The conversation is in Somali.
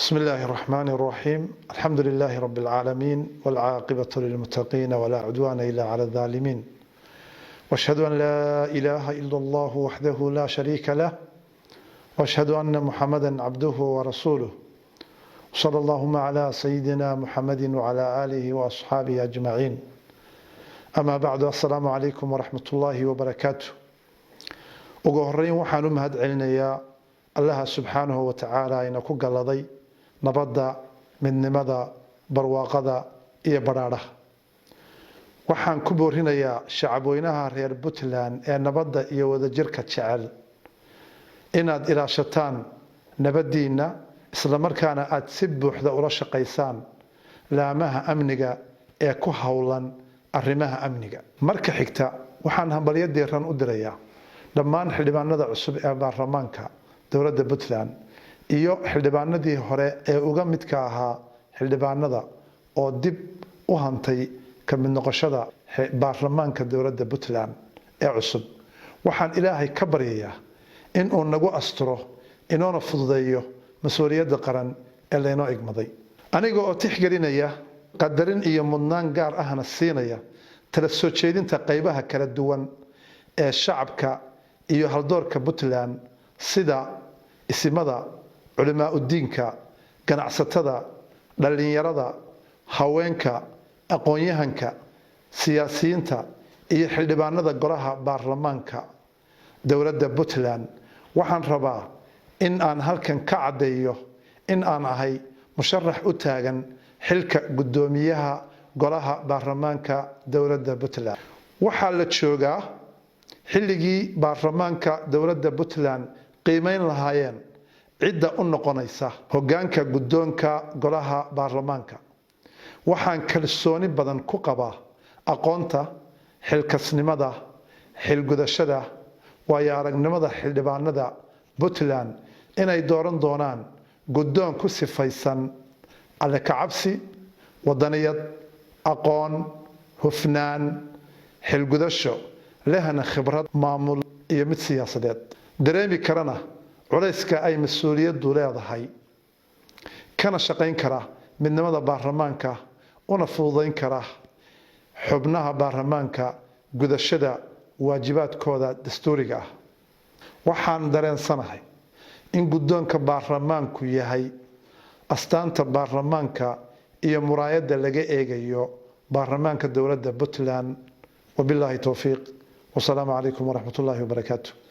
بسم الله الرحمن الرحيم الحمد لله رب العالمين والعاقبة للمتقين ولا عدوان إلا على الظالمين واشهد أن لا إله إلا الله وحده لا شريك له واشهد أن محمدا عبده ورسوله صلى اللهم على سيدنا محمد وعلى آله وأصحابه أجمعين أما بعد السلام عليكم ورحمة الله وبركاته وقهرين وحانو مهد علنيا الله سبحانه وتعالى إنكو قلضي nabadda midnimada barwaaqada iyo baraaraha waxaan ku boorinayaa shacabweynaha reer Puntland ee nabadda iyo wadajirka jecel inaad ilaashataan nabadiina isla markaana aad si buuxda ula shaqeysaan laamaha amniga ee ku hawlan arrimaha amniga marka xigta waxaan hambalyadeeran u dirayaa dhammaan xildhibaanada cusub ee baarlamaanka dowladda Puntland iyo xildhibaanadii hore ee uga midka ahaa xildhibaanada oo dib u hantay ka mid noqoshada baarlamaanka dowladda Puntland ee cusub waxaan ilaahay ka baryayaa in uu nagu asturo inoona fududeeyo mas'uuliyadda qaran ee leeno igmaday aniga oo tixgelinaya qadarin iyo mudnaan gaar ahna siinaya tala soo jeedinta qaybaha kala duwan ee shacabka iyo haldoorka Puntland sida isimada علماء الدينك ganacsatada dhalinyarada haweenka aqoon-yahanka siyaasiyiinta iyo xildhibaanada golaha baarlamaanka dowladda Puntland waxaan rabaa in aan halkan ka cadeeyo in aan ahay musharax u taagan xilka gudoomiyaha golaha baarlamaanka dowladda Puntland waxaa la joogaa xilligii baarlamaanka dowladda Puntland qiimeyn lahaayeen cidda u noqonaysa hoggaanka guddoonka golaha baarlamaanka waxaan kalsooni badan ku qabaa aqoonta xilkasnimada xilgudashada waayo aragnimada xildhibaanada Puntland inay dooran doonaan guddoon ku sifaysan alle ka cabsi wadaniyad aqoon hufnaan xilgudasho lehna khibrad maamul iyo mid siyaasadeed dareemi karana culayska ay mas'uuliyaddu leedahay kana shaqayn kara midnimada baarlamaanka una fududeyn kara xubnaha baarlamaanka gudashada waajibaadkooda dastuuriga ah waxaan dareensanahay in guddoonka baarlamaanku yahay astaanta baarlamaanka iyo muraayadda laga eegayo baarlamaanka dowladda Puntland wabillahi tawfiiq wassalaamu calaykum waraxmatullaahi wabarakaatuh